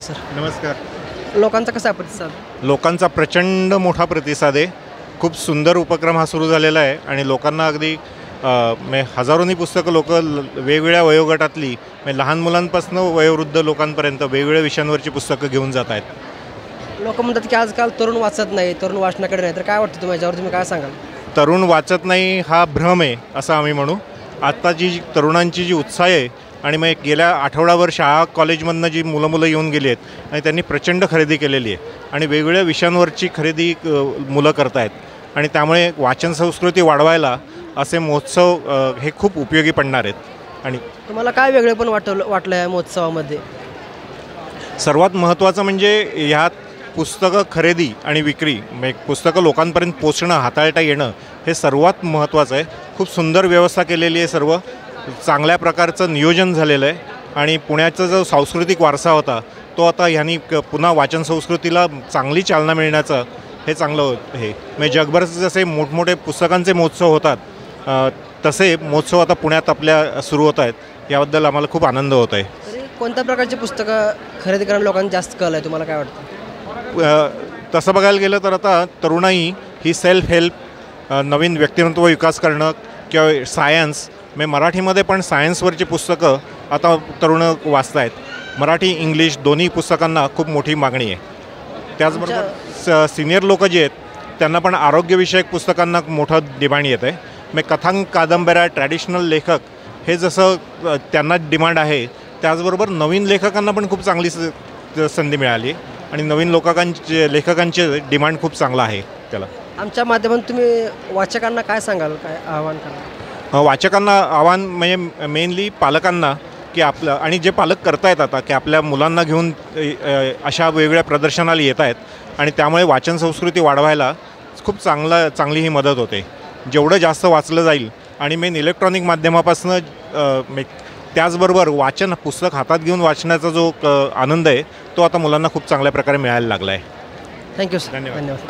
Sir नमस्कार. लोकांचा कसा प्रतिसाद? लोकांचा प्रचंड मोठा प्रतिसाद आहे. खूप सुंदर उपक्रम हा सुरू झालेला आहे आणि लोकांना अगदी हजारोनी पुस्तकं वेगवेगळ्या वयोगटातली लहान मुलांपासून वयोवृद्ध लोकांपर्यंत वेगवेगळ्या विषयांवरची पुस्तकं घेऊन जात आहेत. लोक म्हणतात की आजकाल तरुण वाचत नाही, तरुण वाचनाकडे नाही, तर काय वाटतं तुम्हाला, याच्यावर तुम्ही काय सांगाल? तरुण वाचत नाही हा भ्रम आहे असं आम्ही म्हणू. आत्ताची तरुणांची जी उत्साह आहे आणि गेल्या आठवड्याभर शाळा कॉलेजमधनं जी मुलं येऊन गेली आहेत आणि त्यांनी प्रचंड खरेदी केलेली आहे आणि वेगवेगळ्या विषयांवरची खरेदी मुलं करत आहेत आणि त्यामुळे वाचन संस्कृती वाढवायला असे महोत्सव हे खूप उपयोगी पडणार आहेत. आणि तुम्हाला काय वेगळे पण वाटलं या महोत्सवामध्ये? सर्वात महत्त्वाचं म्हणजे ह्यात पुस्तकं खरेदी आणि विक्री पुस्तकं लोकांपर्यंत पोचणं, हाताळता येणं हे सर्वात महत्त्वाचं आहे. खूप सुंदर व्यवस्था केलेली आहे, सर्व चांगल्या प्रकारचं नियोजन झालेलं आहे आणि पुण्याचा जो सांस्कृतिक वारसा होता तो आता ह्यांनी पुन्हा वाचन संस्कृतीला चांगली चालना मिळण्याचं हे चांगलं हे जगभर जसे मोठमोठे पुस्तकांचे महोत्सव होतात तसे महोत्सव आता पुण्यात आपल्या सुरू होत आहेत. याबद्दल आम्हाला खूप आनंद होत आहे. तरी कोणत्या प्रकारची पुस्तकं खरेदी करणं लोकांना जास्त कल आहे, तुम्हाला काय वाटतं? तसं बघायला गेलं तर आता तरुणाई ही सेल्फ हेल्प, नवीन व्यक्तिमत्व विकास करणं किंवा सायन्स मराठीमध्ये पण सायन्सवरची पुस्तकं आता तरुण वाचत आहेत. मराठी इंग्लिश दोन्ही पुस्तकांना खूप मोठी मागणी आहे. त्याचबरोबर सिनियर लोक जे आहेत त्यांना पण आरोग्यविषयक पुस्तकांना मोठं डिमांड येत आहे. कथांक, कादंबऱ्या, ट्रॅडिशनल लेखक हे जसं त्यांना डिमांड आहे त्याचबरोबर नवीन लेखकांना पण खूप चांगली संधी मिळाली आणि नवीन लेखकांचे डिमांड खूप चांगला आहे. त्याला आमच्या माध्यमातून तुम्ही वाचकांना काय सांगाल, काय आव्हान कराल? वाचकांना आव्हान मेनली पालकांना की आपलं आणि जे पालक करतायत आता की आपल्या मुलांना घेऊन अशा वेगवेगळ्या प्रदर्शनाला येत आहेत आणि त्यामुळे वाचन संस्कृती वाढवायला खूप चांगली ही मदत होते. जेवढं जास्त वाचलं जाईल आणि इलेक्ट्रॉनिक माध्यमापासून त्याचबरोबर पुस्तक हातात घेऊन वाचण्याचा जो आनंद आहे तो आता मुलांना खूप चांगल्या प्रकारे मिळायला लागला आहे. Thank you sir. धन्यवाद.